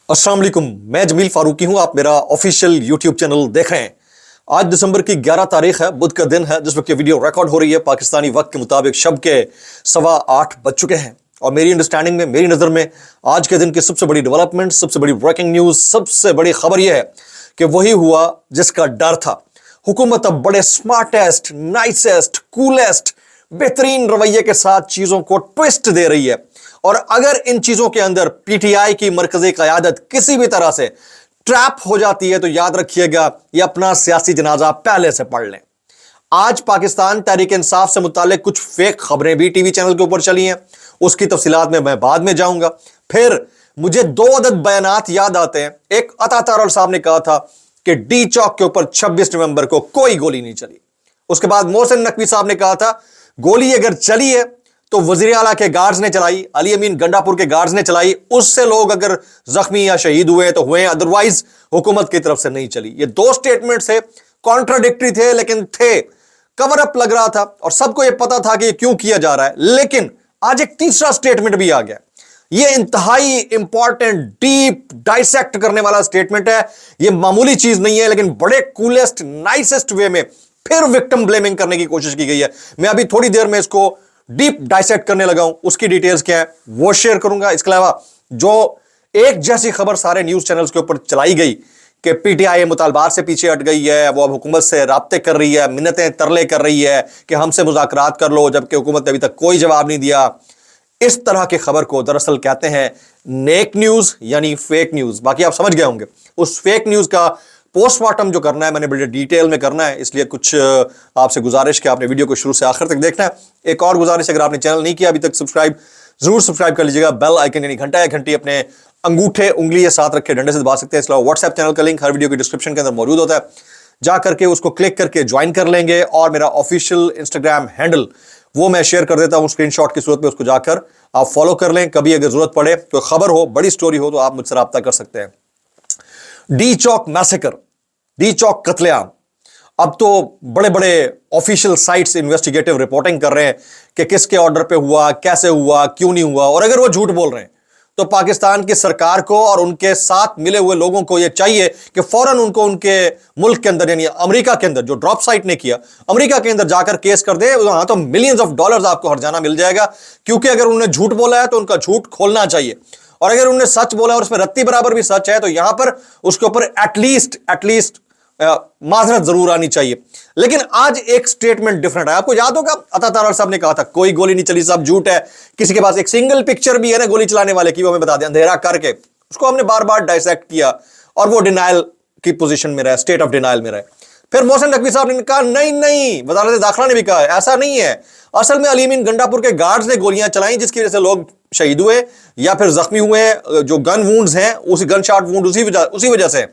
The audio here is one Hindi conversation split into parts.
अस्सलाम वालेकुम, मैं जमील फारूकी हूं। आप मेरा ऑफिशियल यूट्यूब चैनल देख रहे हैं। आज दिसंबर की 11 तारीख है, बुध का दिन है, जिस वक्त ये वीडियो रिकॉर्ड हो रही है पाकिस्तानी वक्त के मुताबिक शब के 8:15 बज चुके हैं। और मेरी अंडरस्टैंडिंग में, मेरी नज़र में आज के दिन की सबसे बड़ी डेवलपमेंट, सबसे बड़ी ब्रेकिंग न्यूज़, सबसे बड़ी खबर यह है कि वही हुआ जिसका डर था। हुकूमत अब बड़े स्मार्टेस्ट, नाइसेस्ट, कूलेस्ट, बेहतरीन रवैये के साथ चीज़ों को ट्विस्ट दे रही है। और अगर इन चीजों के अंदर पीटीआई की मरकजी क़यादत किसी भी तरह से ट्रैप हो जाती है तो याद रखिएगा, ये अपना सियासी जनाजा पहले से पढ़ लें। आज पाकिस्तान तहरीक इंसाफ से मुतालिक कुछ फेक खबरें भी टीवी चैनल के ऊपर चली हैं, उसकी तफसीलात में मैं बाद में जाऊंगा। फिर मुझे 2 अदद बयानात याद आते हैं। एक अता तारड़ साहब ने कहा था कि डी चौक के ऊपर 26 नवंबर को कोई गोली नहीं चली। उसके बाद मोहसिन नकवी साहब ने कहा था गोली अगर चली है तो वजीर आला के गार्ड्स ने चलाई, अली अमीन गंडापुर के गार्ड्स ने चलाई, उससे लोग अगर जख्मी या शहीद हुए तो हुए, अदरवाइज हुकूमत की तरफ से नहीं चली। ये 2 स्टेटमेंट से कॉन्ट्राडिक्टरी थे, लेकिन थे, कवर अप लग रहा था और सबको यह पता था कि ये क्यों किया जा रहा है। लेकिन आज एक तीसरा स्टेटमेंट भी आ गया। ये इंतहाई इंपॉर्टेंट, डीप डाइसेक्ट करने वाला स्टेटमेंट है। ये मामूली चीज नहीं है, लेकिन बड़े कूलेस्ट, नाइसेस्ट वे में फिर विक्टिम ब्लेमिंग करने की कोशिश की गई है। मैं अभी थोड़ी देर में इसको डीप डाइसेक्ट करने लगा हूं, उसकी डिटेल्स क्या है वो शेयर करूंगा। इसके अलावा जो एक जैसी खबर सारे न्यूज चैनल्स के ऊपर चलाई गई कि पीटीआई मुतालबात से पीछे हट गई है, वो अब हुकूमत से राब्ते कर रही है, मिन्नतें तरले कर रही है कि हमसे मुज़ाकरात कर लो, जबकि हुकूमत ने अभी तक कोई जवाब नहीं दिया। इस तरह की खबर को दरअसल कहते हैं नेक न्यूज, यानी फेक न्यूज। बाकी आप समझ गए होंगे। उस फेक न्यूज का पोस्टमार्टम जो करना है मैंने बड़े डिटेल में करना है, इसलिए कुछ आपसे गुजारिश कि आपने वीडियो को शुरू से आखिर तक देखना है। एक और गुजारिश, अगर आपने चैनल नहीं किया अभी तक सब्सक्राइब, जरूर सब्सक्राइब कर लीजिएगा। बेल आइकन यानी घंटा या घंटी अपने अंगूठे उंगली के साथ रखे डंडे से दबा सकते हैं। इसके अलावा व्हाट्सएप चैनल का लिंक हर वीडियो की डिस्क्रिप्शन के अंदर मौजूद होता है, जा करके उसको क्लिक करके ज्वाइन कर लेंगे। और मेरा ऑफिशियल इंस्टाग्राम हैंडल वो मैं शेयर कर देता हूं स्क्रीनशॉट की सूरत में, उसको जाकर आप फॉलो कर लें। कभी अगर जरूरत पड़े, कोई खबर हो, बड़ी स्टोरी हो, तो आप मुझसे रब्ता कर सकते हैं। डी चौक मैसेकर, डी चौक कत्लेआम, अब तो बड़े बड़े ऑफिशियल साइट्स इन्वेस्टिगेटिव रिपोर्टिंग कर रहे हैं कि किसके ऑर्डर पे हुआ, कैसे हुआ, क्यों नहीं हुआ। और अगर वो झूठ बोल रहे हैं तो पाकिस्तान की सरकार को और उनके साथ मिले हुए लोगों को यह चाहिए कि फौरन उनको उनके मुल्क के अंदर, यानी अमेरिका के अंदर, जो ड्रॉप साइट ने किया, अमेरिका के अंदर जाकर केस कर दे। वहां तो मिलियंस ऑफ डॉलर्स आपको हर जाना मिल जाएगा, क्योंकि अगर उन्होंने झूठ बोला है तो उनका झूठ खोलना चाहिए। और अगर उन्होंने सच बोला और उसमें रत्ती बराबर भी सच है तो यहां पर उसके ऊपर एटलीस्ट माजरत जरूर आनी चाहिए। लेकिन आज एक स्टेटमेंट डिफरेंट है। आपको याद होगा अता तारड़ साहब ने कहा था कोई गोली नहीं चली, सब झूठ है। किसी के पास एक सिंगल पिक्चर भी है ना गोली चलाने वाले की, वो हमें बता दें अंधेरा करके। उसको हमने बार बार डाइसेक्ट किया और वो डिनाइल की पोजीशन में रहे, स्टेट ऑफ डिनाइल में रहे। फिर मोहसिन नकवी साहब ने कहा नहीं, वज़ारत दाखिला ने भी कहा ऐसा नहीं है, असल में अली अमीन गंडापुर के गार्ड्स ने गोलियां चलाई जिसकी वजह से लोग शहीद हुए या फिर जख्मी हुए। जो गन वूंड्स हैं, उसी गन शॉट वूंड उसी वजह से।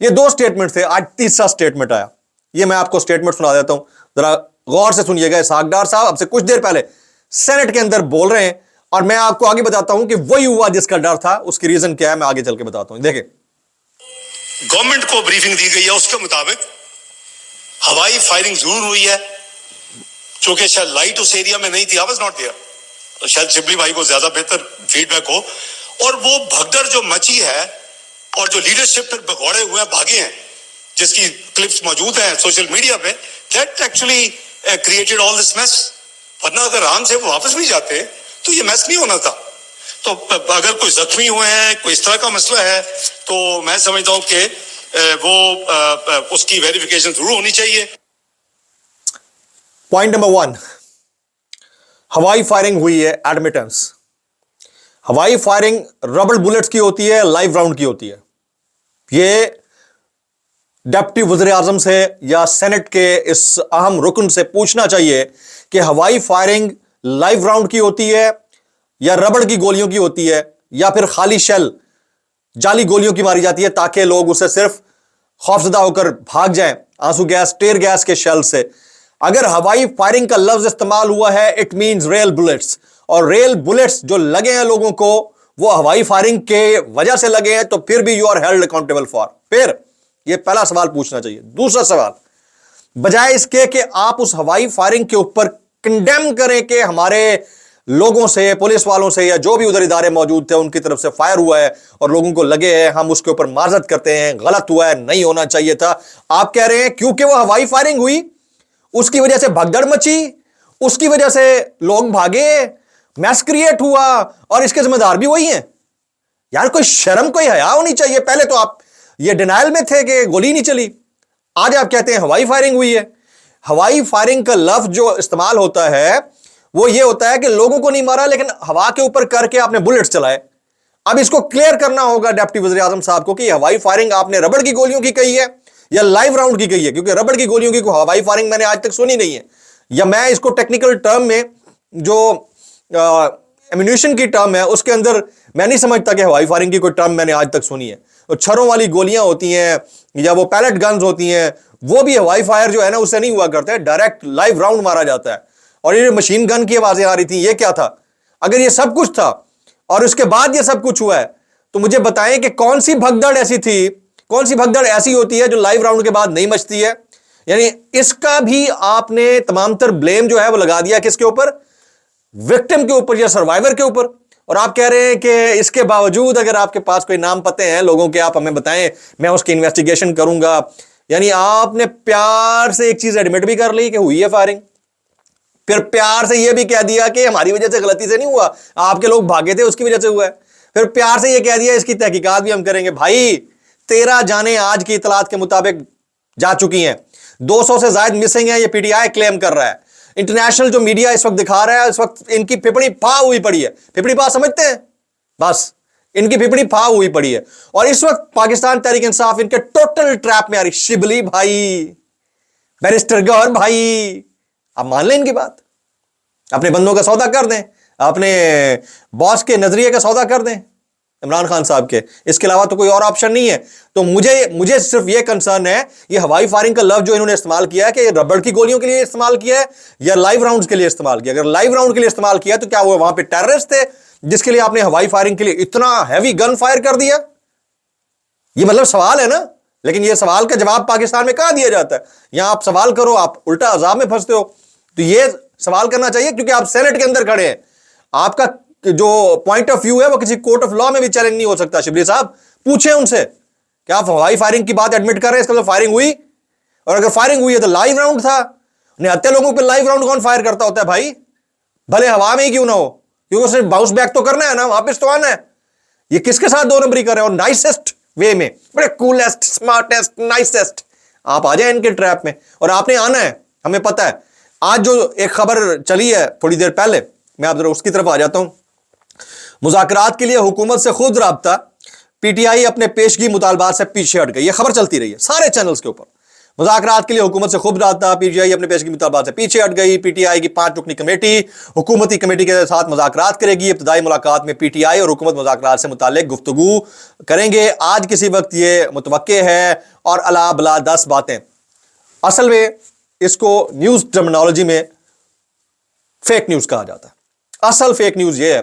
ये 2 स्टेटमेंट थे, आज तीसरा स्टेटमेंट आया। ये मैं आपको स्टेटमेंट सुना देता हूं, जरा गौर से सुनिएगा। इसहाक डार साहब अब से कुछ देर पहले सेनेट के अंदर बोल रहे हैं और मैं आपको आगे बताता हूं कि वही हुआ जिसका डर था। उसकी रीजन क्या है मैं आगे चल के बताता हूं। देखिए, गवर्नमेंट को ब्रीफिंग दी गई है, उसके मुताबिक हवाई फायरिंग जरूर हुई है, क्योंकि शायद लाइट उस एरिया में नहीं थी, आई वाज नॉट देयर। शायद शिबली भाई को ज्यादा बेहतर फीडबैक हो। और वो भगदड़ जो मची है और जो लीडरशिप पर भगौड़े हुए भागे हैं, जिसकी क्लिप्स मौजूद हैं सोशल मीडिया पे, that actually created all this mess. वरना अगर आराम से वो वापस भी जाते तो ये मेस नहीं होना था। तो अगर कोई जख्मी हुए हैं, कोई इस तरह का मसला है, तो मैं समझता हूं कि वो उसकी वेरिफिकेशन जरूर होनी चाहिए। पॉइंट नंबर 1, हवाई फायरिंग हुई है, एडमिटेंस। हवाई फायरिंग रबड़ बुलेट्स की होती है, लाइव राउंड की होती है। ये डिप्टी वज़ीर आज़म से या सेनेट के इस अहम रुकन से पूछना चाहिए कि हवाई फायरिंग लाइव राउंड की होती है या रबड़ की गोलियों की होती है, या फिर खाली शेल, जाली गोलियों की मारी जाती है ताकि लोग उससे सिर्फ खौफजदा होकर भाग जाएं, आंसू गैस, टेयर गैस के शेल से। अगर हवाई फायरिंग का लफ्ज इस्तेमाल हुआ है, इट मींस रेल बुलेट्स। और रेल बुलेट्स जो लगे हैं लोगों को, वो हवाई फायरिंग के वजह से लगे हैं, तो फिर भी you are held accountable for. फिर ये पहला सवाल पूछना चाहिए। दूसरा सवाल, बजाय इसके कि आप उस हवाई फायरिंग के ऊपर कंडेम करें कि हमारे लोगों से, पुलिस वालों से, या जो भी उधर इदारे मौजूद थे उनकी तरफ से फायर हुआ है और लोगों को लगे हैं हम उसके ऊपर माजरत करते हैं, गलत हुआ है, नहीं होना चाहिए था। आप कह रहे हैं क्योंकि वो हवाई फायरिंग हुई उसकी वजह से भगदड़ मची, उसकी वजह से लोग भागे, मैस क्रिएट हुआ और इसके जिम्मेदार भी वही हैं। यार कोई शर्म, कोई हया होनी चाहिए। पहले तो आप ये डिनायल में थे कि गोली नहीं चली, आज आप कहते हैं हवाई फायरिंग हुई है। हवाई फायरिंग का लफ्ज जो इस्तेमाल होता है वो ये होता है कि लोगों को नहीं मारा लेकिन हवा के ऊपर करके आपने बुलेट्स चलाए। अब इसको क्लियर करना होगा डिप्टी वज़ीर आज़म साहब को कि हवाई फायरिंग आपने रबड़ की गोलियों की कही है या लाइव राउंड की कही है, क्योंकि रबड़ की गोलियों की हवाई फायरिंग मैंने आज तक सुनी नहीं है, या मैं इसको टेक्निकल टर्म में जो एम्यूनिशन की टर्म है उसके अंदर मैं नहीं समझता कि हवाई फायरिंग की कोई टर्म मैंने आज तक सुनी है। तो छरों वाली गोलियां होती हैं या वो पैलेट गन्स होती हैं, वो भी हवाई फायर जो है ना उससे नहीं हुआ करते, डायरेक्ट लाइव राउंड मारा जाता है। और ये मशीन गन की आवाजें आ रही थी, ये क्या था? अगर ये सब कुछ था और उसके बाद ये सब कुछ हुआ है तो मुझे बताएं कि कौन सी भगदड़ ऐसी थी, कौन सी भगदड़ ऐसी होती है जो लाइव राउंड के बाद नहीं मचती है। यानी इसका भी आपने तमाम तर ब्लेम जो है वो लगा दिया किसके ऊपर? विक्टिम के ऊपर या सर्वाइवर के ऊपर। और आप कह रहे हैं कि इसके बावजूद अगर आपके पास कोई नाम पते हैं लोगों के, आप हमें बताएं, मैं उसकी इन्वेस्टिगेशन करूंगा। यानी आपने प्यार से एक चीज एडमिट भी कर ली कि हुई है फायरिंग, फिर प्यार से यह भी कह दिया कि हमारी वजह से, गलती से नहीं हुआ, आपके लोग भागे थे उसकी वजह से हुआ है। फिर प्यार से यह कह दिया इसकी तहकीकात भी हम करेंगे। भाई 13 जाने आज की इतलात के मुताबिक जा चुकी हैं, 200 से ज्यादा मिसिंग है, ये पीटीआई क्लेम कर रहा है। इंटरनेशनल जो मीडिया इस वक्त दिखा रहा है, इस वक्त इनकी फिपड़ी फा हुई पड़ी है। फिपड़ी फा समझते हैं? बस इनकी फिपड़ी फा हुई पड़ी है और इस वक्त पाकिस्तान तहरीक इंसाफ इनके टोटल ट्रैप में आ रही। शिबली भाई, बैरिस्टर गौहर भाई, आप मान लें इनकी बात, अपने बंदों का सौदा कर दें, अपने बॉस के नजरिए का सौदा कर दें इमरान खान साहब के, इसके अलावा तो कोई और ऑप्शन नहीं है। तो मुझे सिर्फ ये कंसर्न है, ये हवाई फायरिंग का लफ्ज जो इन्होंने इस्तेमाल किया है कि ये रबड़ की गोलियों के लिए इस्तेमाल किया है या लाइव राउंड्स के लिए इस्तेमाल किया। अगर लाइव राउंड के लिए इस्तेमाल किया तो क्या वो वहां पे टेररिस्ट थे जिसके लिए आपने हवाई फायरिंग के लिए इतना हैवी गन फायर कर दिया? ये मतलब सवाल है ना, लेकिन ये सवाल का जवाब पाकिस्तान में कहां दिया जाता है? यहां आप सवाल करो, आप उल्टा अजाब में फंसते हो। तो ये सवाल करना चाहिए क्योंकि आप सेनेट के अंदर खड़े हैं, आपका जो पॉइंट ऑफ व्यू है वो किसी कोर्ट ऑफ लॉ में भी चैलेंज नहीं हो सकता। शिबली साहब पूछे उनसे कि आप हवाई फायरिंग की बात एडमिट कर रहे हैं, इसका मतलब फायरिंग हुई, और अगर फायरिंग हुई है तो लाइव राउंड था। निहत्ते लोगों पे लाइव राउंड कौन फायर करता होता है भाई? भले हवा में ही क्यों ना हो, क्योंकि सिर्फ बाउंस बैक तो करना है ना, वापस तो आना है। ये किसके साथ दो नंबरी कर रहे हैं? और नाइसेस्ट वे में, बड़े कूलेस्ट, स्मार्टेस्ट, नाइसेस्ट आप आ जाए इनके ट्रैप में, और आपने आना है, हमें पता है। आज जो एक खबर चली है थोड़ी देर पहले, मैं आप जरा उसकी तरफ आ जाता हूं। मुज़ाकरात के लिए हुकूमत से खुद राब्ता, पीटीआई अपने पेशगी मुतालबात से पीछे हट गई। यह खबर चलती रही है सारे चैनल्स के ऊपर। मुज़ाकरात के लिए हुकूमत से खुद राब्ता, पीटीआई अपने पेशगी मुतालबात से पीछे हट गई। पीटीआई की 5 रुकनी कमेटी हुकूमती कमेटी के साथ मुज़ाकरात करेगी। इब्तदाई मुलाकात में पीटीआई और हुकूमत मुज़ाकरात से मुताल्लिक गुफ्तगू करेंगे। आज किसी वक्त ये मुतवक्के है और अला बला 10 बातें। असल में इसको न्यूज़ टर्मिनोलॉजी में फेक न्यूज़ कहा जाता है। असल फेक न्यूज़ ये है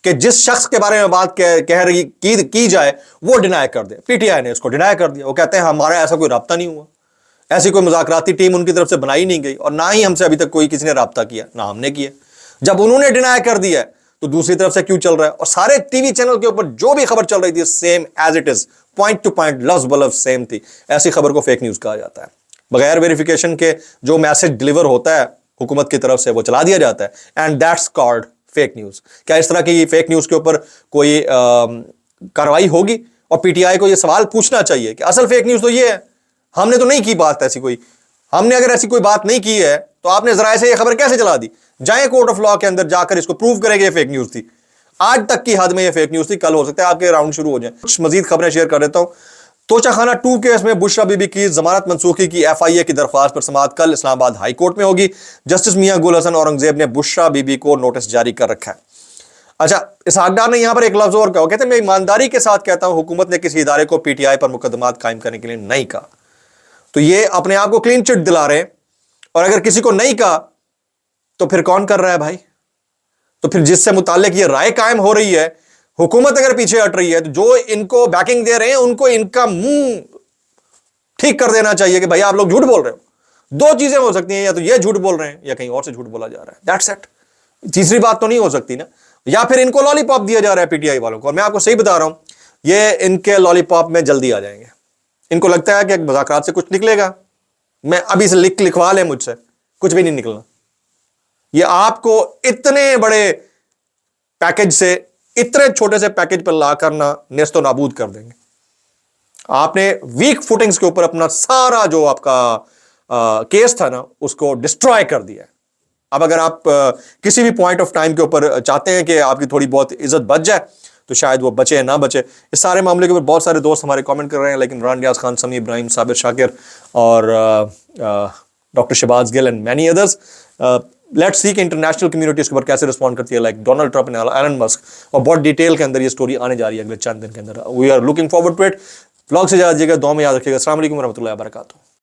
कि जिस शख्स के बारे में बात कह रही की जाए वो डिनाई कर दे। पीटीआई ने इसको डिनाई कर दिया। वो कहते हैं हमारा ऐसा कोई राब्ता नहीं हुआ, ऐसी कोई मुज़ाकराती टीम उनकी तरफ से बनाई नहीं गई और ना ही हमसे अभी तक कोई किसी ने राब्ता किया, ना हमने किया। जब उन्होंने डिनाई कर दिया तो दूसरी तरफ से क्यों चल रहा है? और सारे टीवी चैनल के ऊपर जो भी खबर चल रही थी same as it is, point to point, लफ्ज बलफ्ज सेम थी। ऐसी खबर को फेक न्यूज़ कहा जाता है। बगैर वेरिफिकेशन के जो मैसेज डिलीवर होता है हुकूमत की तरफ से वो चला दिया जाता है, and that's called fake news. क्या इस तरह की फेक न्यूज़ के ऊपर कोई कार्रवाई होगी? और पीटीआई को यह सवाल पूछना चाहिए कि असल फेक न्यूज़ तो ये है, हमने तो नहीं की बात ऐसी कोई। हमने अगर ऐसी कोई बात नहीं की है तो आपने जराए से यह खबर कैसे चला दी? जाए कोर्ट ऑफ लॉ के अंदर जाकर इसको प्रूव करेंगे ये फेक न्यूज़ थी। आज तक की हद में ये फेक न्यूज़ थी, कल हो सकता है आपके राउंड शुरू हो जाए। कुछ मजीद खबरें शेयर कर देता हूं। तोशाखाना 2 केस में बुशरा बीबी की जमानत मंसूखी की एफआईए की दरख्वास्त पर समाअत कल इस्लामाबाद हाई कोर्ट में होगी। जस्टिस मियां गुल हसन औरंगजेब ने बुशरा बीबी को नोटिस जारी कर रखा है। अच्छा, इसहाक डार ने यहां पर एक लफ्ज और कहा, कहते हैं मैं ईमानदारी के साथ कहता हूं हुकूमत ने किसी इदारे को पीटीआई पर मुकदमात कायम करने के लिए नहीं कहा। तो ये अपने आप को क्लीन चिट दिला रहे हैं, और अगर किसी को नहीं कहा तो फिर कौन कर रहा है भाई? तो फिर जिससे मुताल्लिक ये राय कायम हो रही है, हुकूमत अगर पीछे हट रही है तो जो इनको बैकिंग दे रहे हैं उनको इनका मुंह ठीक कर देना चाहिए कि भाई आप लोग झूठ बोल रहे हो। 2 चीजें हो सकती हैं, या तो ये झूठ बोल रहे हैं या कहीं और से झूठ बोला जा रहा है। That's it. तीसरी बात तो नहीं हो सकती ना। या फिर इनको लॉलीपॉप दिया जा रहा है पीटीआई वालों को, और मैं आपको सही बता रहा हूं, ये इनके लॉलीपॉप में जल्दी आ जाएंगे। इनको लगता है कि मुज़ाकरात से कुछ निकलेगा, मैं अभी से लिखवा लें मुझसे, कुछ भी नहीं निकलना। ये आपको इतने बड़े पैकेज से इतने छोटे से पैकेज पर ला करना नेस्तो नाबूद कर देंगे। आपने वीक फुटिंग्स के ऊपर अपना सारा जो आपका केस था ना, उसको डिस्ट्रॉय कर दिया है। अब अगर आप किसी भी पॉइंट ऑफ टाइम के ऊपर चाहते हैं कि आपकी थोड़ी बहुत इज्जत बच जाए, तो शायद वो बचे ना बचे। इस सारे मामले के ऊपर बहुत सारे दोस्त हमारे कमेंट कर रहे हैं, लेकिन इमरान रियाज खान, समी इब्राहिम, साबिर शाकिर और doctor Shahbaz Gill and many others, let's see कि इंटरनेशनल कम्युनिटी इसके ऊपर कैसे रिस्पॉन्ड करती है, like Donald Trump and Elon Musk, और बहुत डिटेल के अंदर ये स्टोरी आने जा रही है अगले चंद दिन के अंदर। We are looking forward to it. Vlog से जाइएगा, दुआ में याद रखिएगा। अस्सलाम वालेकुम रहमतुल्लाहि व बरकातुहू।